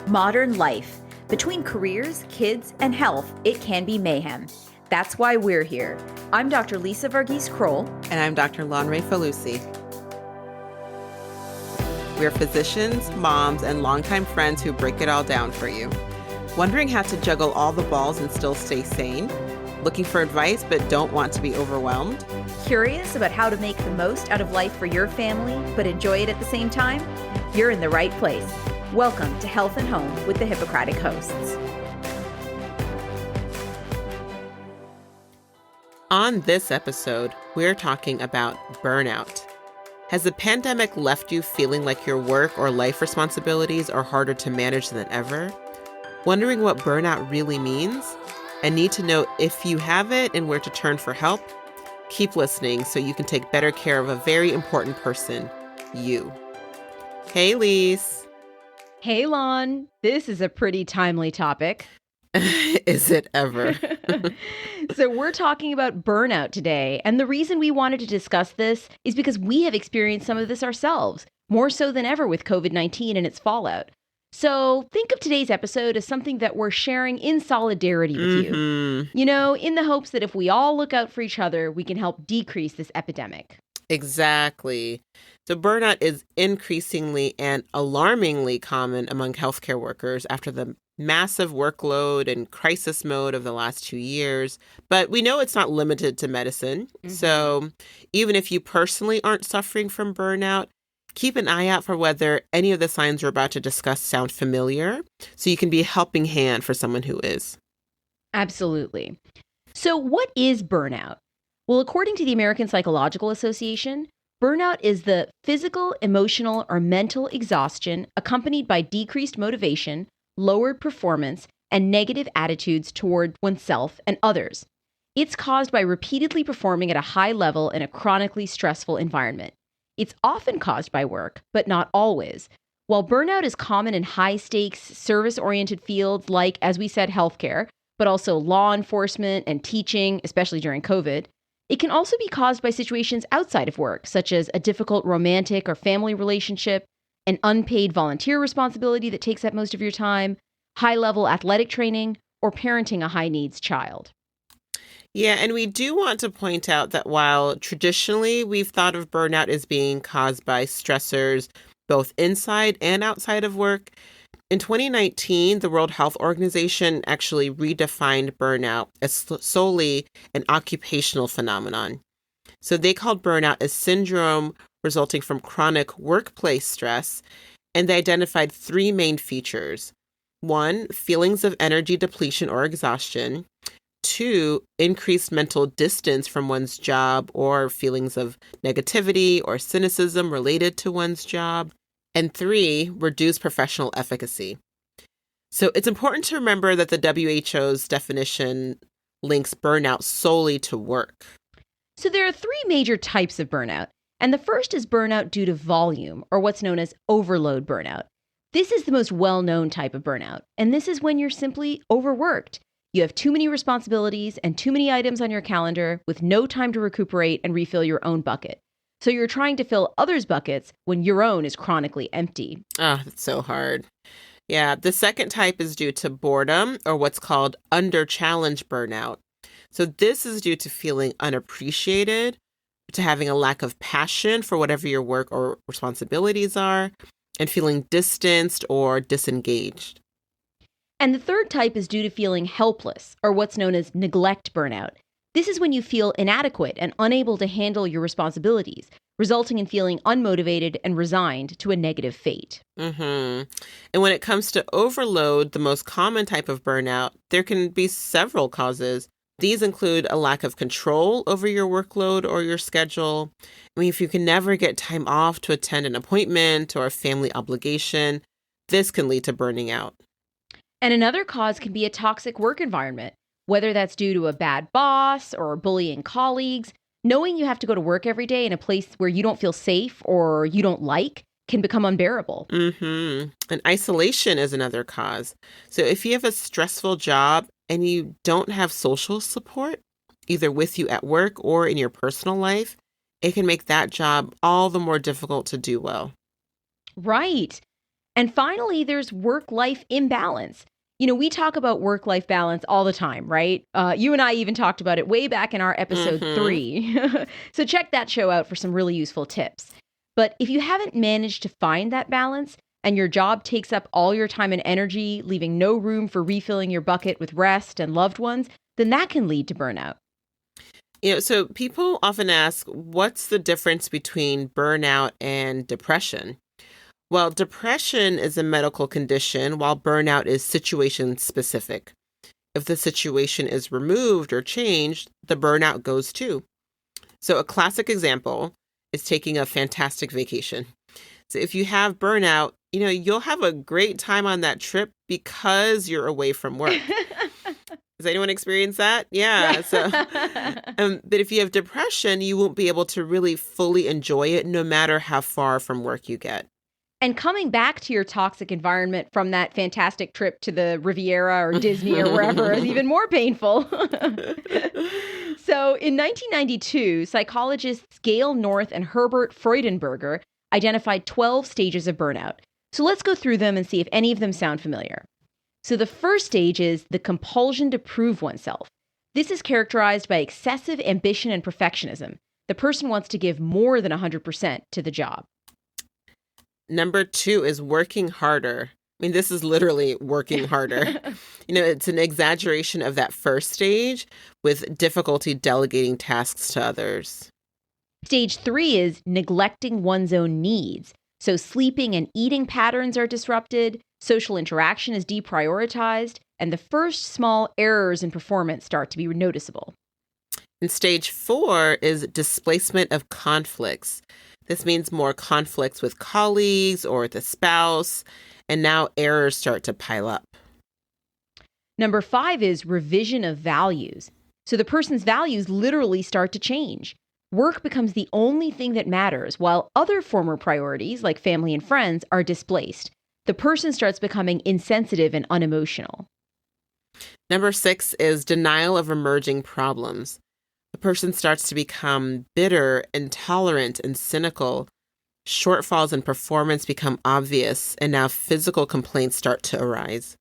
Modern life. Between careers, kids, and health, it can be mayhem. That's why we're here. I'm Dr. Lisa Varghese-Kroll. And I'm Dr. Lonray Falusi. We're physicians, moms, and longtime friends who break it all down for you. Wondering how to juggle all the balls and still stay sane? Looking for advice but don't want to be overwhelmed? Curious about how to make the most out of life for your family but enjoy it at the same time? You're in the right place. Welcome to Health and Home with the Hippocratic hosts. On this episode, we're talking about burnout. Has the pandemic left you feeling like your work or life responsibilities are harder to manage than ever? Wondering what burnout really means? And need to know if you have it and where to turn for help? Keep listening so you can take better care of a very important person, you. Hey, Lise. Hey, Lon. This is a pretty timely topic. Is it ever? So we're talking about burnout today. And the reason we wanted to discuss this is because we have experienced some of this ourselves, more so than ever with COVID-19 and its fallout. So think of today's episode as something that we're sharing in solidarity with you. You know, in the hopes that if we all look out for each other, we can help decrease this epidemic. Exactly. So burnout is increasingly and alarmingly common among healthcare workers after the massive workload and crisis mode of the last 2 years. But we know it's not limited to medicine. So even if you personally aren't suffering from burnout, keep an eye out for whether any of the signs we're about to discuss sound familiar, so you can be a helping hand for someone who is. Absolutely. So what is burnout? Well, according to the American Psychological Association, burnout is the physical, emotional, or mental exhaustion accompanied by decreased motivation, lowered performance, and negative attitudes toward oneself and others. It's caused by repeatedly performing at a high level in a chronically stressful environment. It's often caused by work, but not always. While burnout is common in high-stakes, service-oriented fields like, as we said, healthcare, but also law enforcement and teaching, especially during COVID, it can also be caused by situations outside of work, such as a difficult romantic or family relationship, an unpaid volunteer responsibility that takes up most of your time, high-level athletic training, or parenting a high-needs child. Yeah, and we do want to point out that while traditionally we've thought of burnout as being caused by stressors both inside and outside of work, in 2019, the World Health Organization actually redefined burnout as solely an occupational phenomenon. So they called burnout a syndrome resulting from chronic workplace stress, and they identified three main features. 1, feelings of energy depletion or exhaustion. 2, increased mental distance from one's job or feelings of negativity or cynicism related to one's job. And 3, reduced professional efficacy. So it's important to remember that the WHO's definition links burnout solely to work. So there are three major types of burnout. And the first is burnout due to volume, or what's known as overload burnout. This is the most well-known type of burnout. And this is when you're simply overworked. You have too many responsibilities and too many items on your calendar with no time to recuperate and refill your own bucket. So you're trying to fill others' buckets when your own is chronically empty. Ah, that's so hard. Yeah, the second type is due to boredom, or what's called under-challenge burnout. So this is due to feeling unappreciated, to having a lack of passion for whatever your work or responsibilities are, and feeling distanced or disengaged. And the third type is due to feeling helpless, or what's known as neglect burnout. This is when you feel inadequate and unable to handle your responsibilities, resulting in feeling unmotivated and resigned to a negative fate. And when it comes to overload, the most common type of burnout, there can be several causes. These include a lack of control over your workload or your schedule. I mean, if you can never get time off to attend an appointment or a family obligation, this can lead to burning out. And another cause can be a toxic work environment, whether that's due to a bad boss or bullying colleagues. Knowing you have to go to work every day in a place where you don't feel safe or you don't like can become unbearable. And isolation is another cause. So if you have a stressful job and you don't have social support, either with you at work or in your personal life, it can make that job all the more difficult to do well. Right. And finally, there's work-life imbalance. We talk about work-life balance all the time, right? You and I even talked about it way back in our episode 3. So check that show out for some really useful tips. But if you haven't managed to find that balance and your job takes up all your time and energy, leaving no room for refilling your bucket with rest and loved ones, then that can lead to burnout. So people often ask, what's the difference between burnout and depression? Well, depression is a medical condition, while burnout is situation specific. If the situation is removed or changed, the burnout goes too. So a classic example is taking a fantastic vacation. So if you have burnout, you'll have a great time on that trip because you're away from work. Has anyone experienced that? Yeah. So, but if you have depression, you won't be able to really fully enjoy it no matter how far from work you get. And coming back to your toxic environment from that fantastic trip to the Riviera or Disney or wherever is even more painful. So in 1992, psychologists Gail North and Herbert Freudenberger identified 12 stages of burnout. So let's go through them and see if any of them sound familiar. So the first stage is the compulsion to prove oneself. This is characterized by excessive ambition and perfectionism. The person wants to give more than 100% to the job. Number 2 is working harder. This is literally working harder. It's an exaggeration of that first stage with difficulty delegating tasks to others. Stage 3 is neglecting one's own needs. So sleeping and eating patterns are disrupted, social interaction is deprioritized, and the first small errors in performance start to be noticeable. And stage 4 is displacement of conflicts. This means more conflicts with colleagues or with a spouse, and now errors start to pile up. Number 5 is revision of values. So the person's values literally start to change. Work becomes the only thing that matters, while other former priorities, like family and friends, are displaced. The person starts becoming insensitive and unemotional. Number 6 is denial of emerging problems. The person starts to become bitter, intolerant, and cynical. Shortfalls in performance become obvious, and now physical complaints start to arise.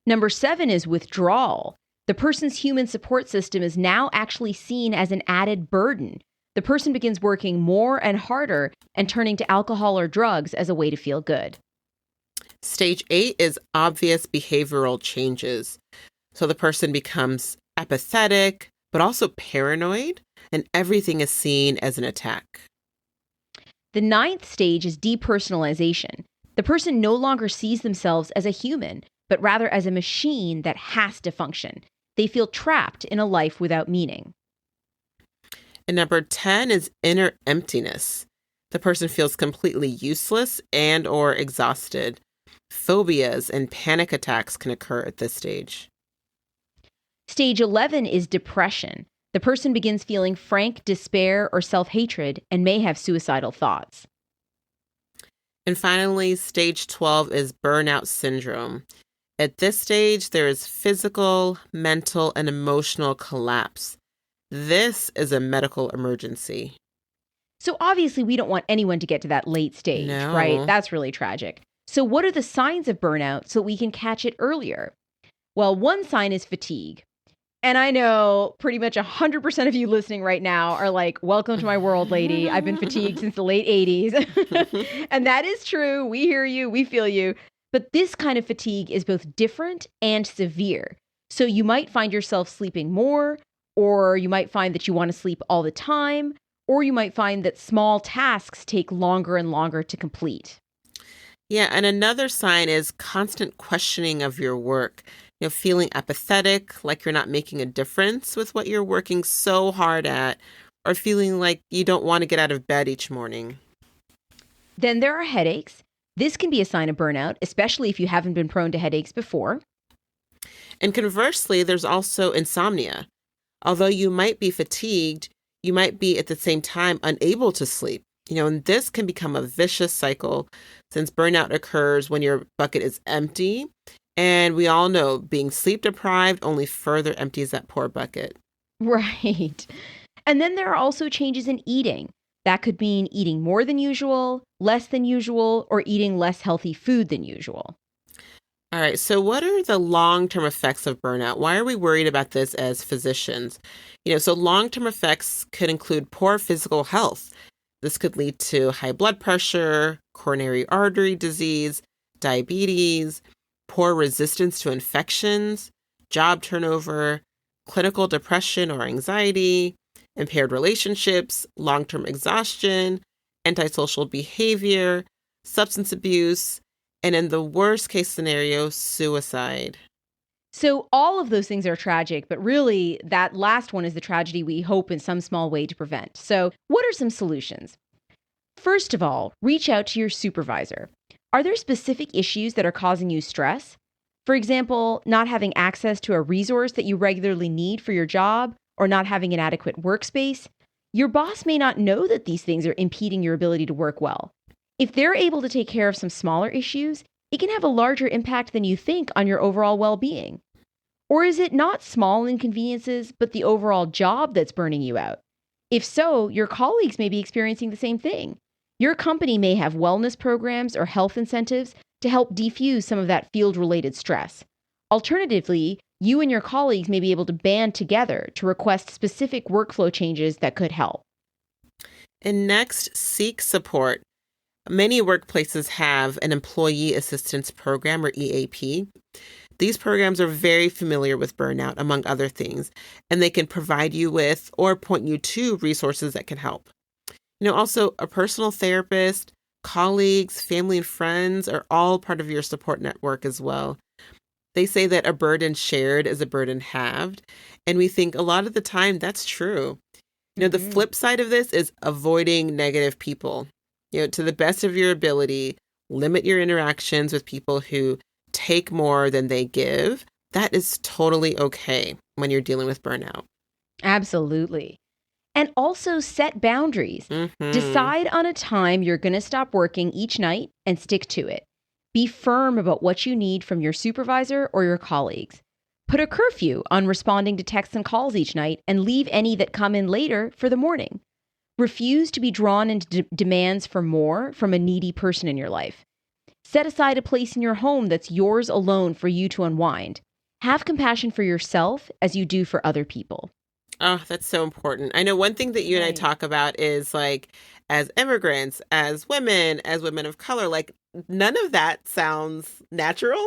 Number 7 is withdrawal. The person's human support system is now actually seen as an added burden. The person begins working more and harder and turning to alcohol or drugs as a way to feel good. Stage 8 is obvious behavioral changes. So the person becomes apathetic, but also paranoid, and everything is seen as an attack. The 9th stage is depersonalization. The person no longer sees themselves as a human, but rather as a machine that has to function. They feel trapped in a life without meaning. And number 10 is inner emptiness. The person feels completely useless and or exhausted. Phobias and panic attacks can occur at this stage. Stage 11 is depression. The person begins feeling frank despair or self-hatred and may have suicidal thoughts. And finally, stage 12 is burnout syndrome. At this stage, there is physical, mental, and emotional collapse. This is a medical emergency. So obviously, we don't want anyone to get to that late stage, No. right? That's really tragic. So what are the signs of burnout so we can catch it earlier? Well, one sign is fatigue. And I know pretty much 100% of you listening right now are like, welcome to my world, lady. I've been fatigued since the late 80s. And that is true. We hear you. We feel you. But this kind of fatigue is both different and severe. So you might find yourself sleeping more, or you might find that you want to sleep all the time, or you might find that small tasks take longer and longer to complete. Yeah, and another sign is constant questioning of your work. Feeling apathetic, like you're not making a difference with what you're working so hard at, or feeling like you don't want to get out of bed each morning. Then there are headaches. This can be a sign of burnout, especially if you haven't been prone to headaches before. And conversely, there's also insomnia. Although you might be fatigued, you might be at the same time unable to sleep. And this can become a vicious cycle since burnout occurs when your bucket is empty. And we all know being sleep deprived only further empties that poor bucket. Right. And then there are also changes in eating. That could mean eating more than usual, less than usual, or eating less healthy food than usual. All right. So what are the long-term effects of burnout? Why are we worried about this as physicians? So long-term effects could include poor physical health. This could lead to high blood pressure, coronary artery disease, diabetes, poor resistance to infections, job turnover, clinical depression or anxiety, impaired relationships, long-term exhaustion, antisocial behavior, substance abuse, and in the worst case scenario, suicide. So all of those things are tragic, but really that last one is the tragedy we hope in some small way to prevent. So what are some solutions? First of all, reach out to your supervisor. Are there specific issues that are causing you stress? For example, not having access to a resource that you regularly need for your job or not having an adequate workspace? Your boss may not know that these things are impeding your ability to work well. If they're able to take care of some smaller issues, it can have a larger impact than you think on your overall well-being. Or is it not small inconveniences, but the overall job that's burning you out? If so, your colleagues may be experiencing the same thing. Your company may have wellness programs or health incentives to help defuse some of that field-related stress. Alternatively, you and your colleagues may be able to band together to request specific workflow changes that could help. And next, seek support. Many workplaces have an employee assistance program or EAP. These programs are very familiar with burnout, among other things, and they can provide you with or point you to resources that can help. Also a personal therapist, colleagues, family, and friends are all part of your support network as well. They say that a burden shared is a burden halved, and we think a lot of the time that's true. The flip side of this is avoiding negative people. To the best of your ability, limit your interactions with people who take more than they give. That is totally okay when you're dealing with burnout. Absolutely. And also set boundaries. Decide on a time you're going to stop working each night and stick to it. Be firm about what you need from your supervisor or your colleagues. Put a curfew on responding to texts and calls each night and leave any that come in later for the morning. Refuse to be drawn into demands for more from a needy person in your life. Set aside a place in your home that's yours alone for you to unwind. Have compassion for yourself as you do for other people. Oh, that's so important. I know one thing that you and I talk about is as immigrants, as women of color, none of that sounds natural,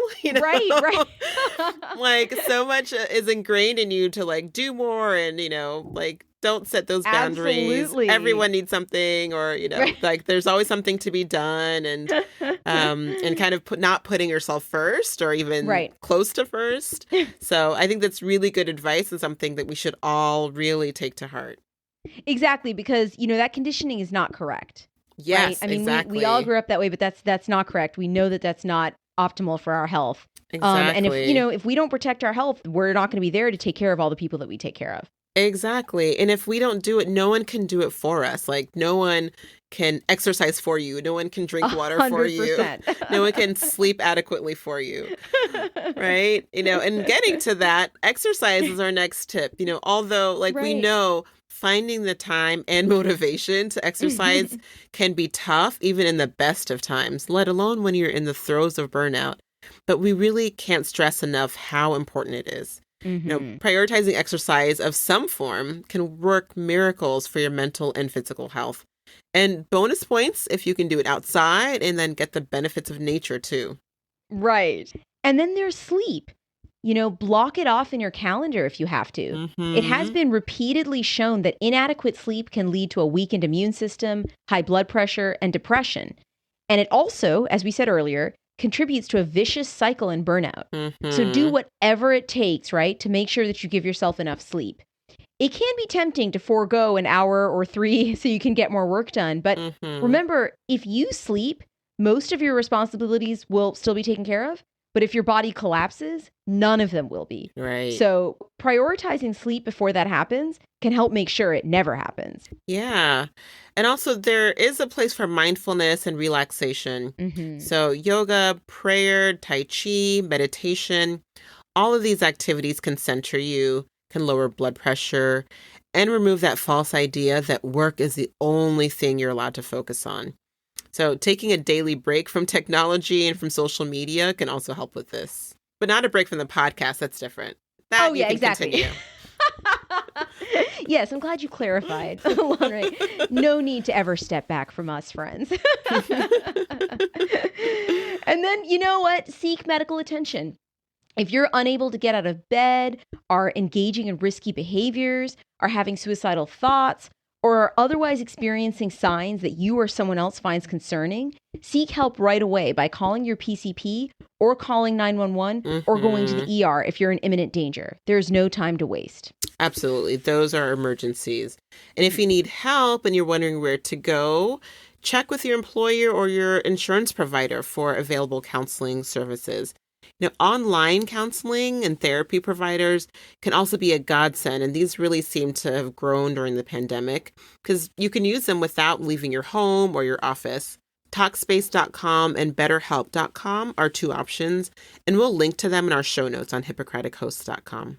Right. So much is ingrained in you to do more and, don't set those boundaries. Absolutely. Everyone needs something or, Right. there's always something to be done and kind of not putting yourself first or even close to first. So I think that's really good advice and something that we should all really take to heart. Exactly, because, that conditioning is not correct. Yes, right? I mean, exactly. we all grew up that way, but that's not correct. We know that that's not optimal for our health. Exactly. And if we don't protect our health, we're not going to be there to take care of all the people that we take care of. Exactly. And if we don't do it, no one can do it for us. No one can exercise for you. No one can drink water 100%. for you. No one can sleep adequately for you. Right? And getting to that, exercise is our next tip. Although we know finding the time and motivation to exercise can be tough, even in the best of times, let alone when you're in the throes of burnout. But we really can't stress enough how important it is. Prioritizing exercise of some form can work miracles for your mental and physical health. And bonus points if you can do it outside and then get the benefits of nature too. Right. And then there's sleep. Block it off in your calendar if you have to. It has been repeatedly shown that inadequate sleep can lead to a weakened immune system, high blood pressure, and depression. And it also, as we said earlier, contributes to a vicious cycle in burnout. So do whatever it takes, right, to make sure that you give yourself enough sleep. It can be tempting to forego an hour or 3 so you can get more work done. But remember, if you sleep, most of your responsibilities will still be taken care of. But if your body collapses, none of them will be. Right. So prioritizing sleep before that happens can help make sure it never happens. Yeah. And also there is a place for mindfulness and relaxation. So yoga, prayer, tai chi, meditation, all of these activities can center you, can lower blood pressure, and remove that false idea that work is the only thing you're allowed to focus on. So taking a daily break from technology and from social media can also help with this. But not a break from the podcast. That's different. That you can exactly. continue. Yes, I'm glad you clarified. Right. No need to ever step back from us, friends. And then, you know what? Seek medical attention. If you're unable to get out of bed, are engaging in risky behaviors, are having suicidal thoughts, or are otherwise experiencing signs that you or someone else finds concerning, seek help right away by calling your PCP or calling 911 or going to the ER if you're in imminent danger. There's no time to waste. Absolutely. Those are emergencies. And if you need help and you're wondering where to go, check with your employer or your insurance provider for available counseling services. Online counseling and therapy providers can also be a godsend, and these really seem to have grown during the pandemic because you can use them without leaving your home or your office. Talkspace.com and BetterHelp.com are two options, and we'll link to them in our show notes on HippocraticHosts.com.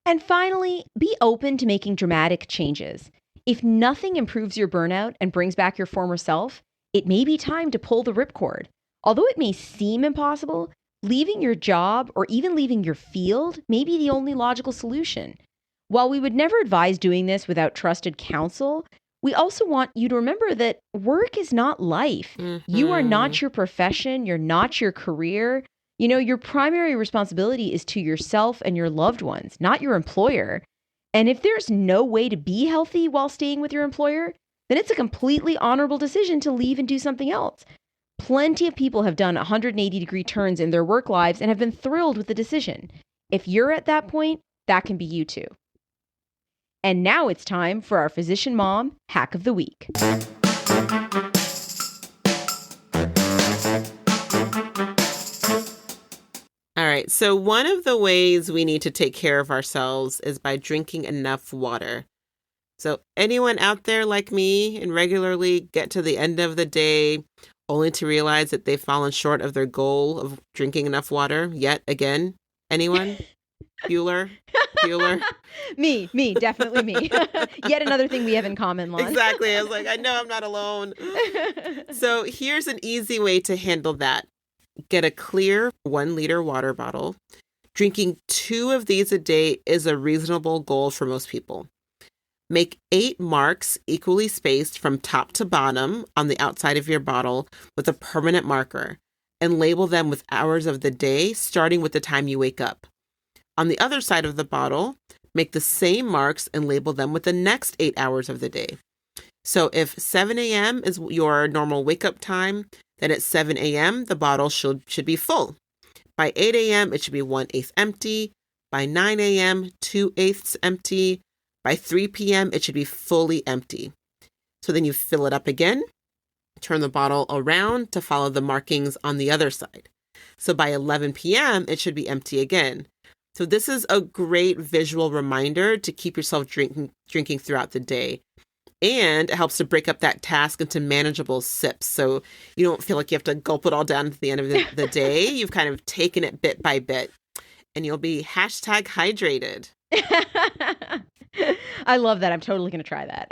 And finally, be open to making dramatic changes. If nothing improves your burnout and brings back your former self, it may be time to pull the ripcord. Although it may seem impossible, leaving your job or even leaving your field may be the only logical solution. While we would never advise doing this without trusted counsel, we also want you to remember that work is not life. You are not your profession. You're not your career. Your primary responsibility is to yourself and your loved ones, not your employer. And if there's no way to be healthy while staying with your employer, then it's a completely honorable decision to leave and do something else. Plenty of people have done 180-degree turns in their work lives and have been thrilled with the decision. If you're at that point, that can be you too. And now it's time for our Physician Mom Hack of the Week. All right. So one of the ways we need to take care of ourselves is by drinking enough water. So anyone out there like me and regularly get to the end of the day only to realize that they've fallen short of their goal of drinking enough water yet again? Anyone? Bueller? Me, definitely me. Yet another thing we have in common, Lon. Exactly. I was like, I know I'm not alone. So here's an easy way to handle that. Get a clear 1-liter water bottle. Drinking 2 of these a day is a reasonable goal for most people. Make 8 marks equally spaced from top to bottom on the outside of your bottle with a permanent marker and label them with hours of the day, starting with the time you wake up. On the other side of the bottle, make the same marks and label them with the next 8 hours of the day. So if 7 a.m. is your normal wake-up time, then at 7 a.m., the bottle should be full. By 8 a.m., it should be 1/8 empty. By 9 a.m., 2/8 empty. By 3 p.m., it should be fully empty. So then you fill it up again, turn the bottle around to follow the markings on the other side. So by 11 p.m., it should be empty again. So this is a great visual reminder to keep yourself drinking throughout the day. And it helps to break up that task into manageable sips. So you don't feel like you have to gulp it all down at the end of the day. You've kind of taken it bit by bit. And you'll be #hydrated. I love that. I'm totally going to try that.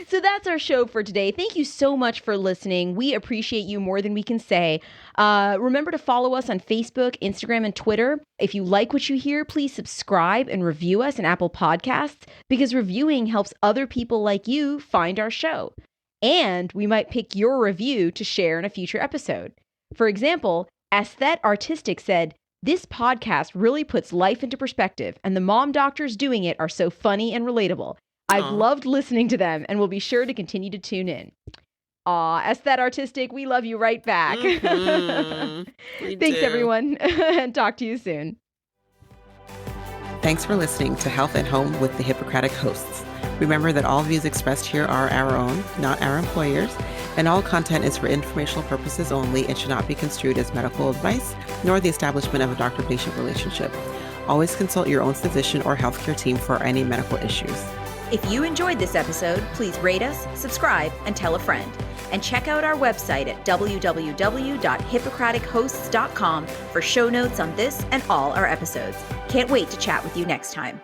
So that's our show for today. Thank you so much for listening. We appreciate you more than we can say. Remember to follow us on Facebook, Instagram, and Twitter. If you like what you hear, please subscribe and review us in Apple Podcasts because reviewing helps other people like you find our show. And we might pick your review to share in a future episode. For example, Aesthet Artistic said, "This podcast really puts life into perspective, and the mom doctors doing it are so funny and relatable. I've loved listening to them and will be sure to continue to tune in." Aw, Aesthet Artistic, we love you right back. Thanks, everyone, and talk to you soon. Thanks for listening to Health at Home with the Hippocratic Hosts. Remember that all views expressed here are our own, not our employers, and all content is for informational purposes only and should not be construed as medical advice, nor the establishment of a doctor-patient relationship. Always consult your own physician or healthcare team for any medical issues. If you enjoyed this episode, please rate us, subscribe, and tell a friend. And check out our website at www.hippocratichosts.com for show notes on this and all our episodes. Can't wait to chat with you next time.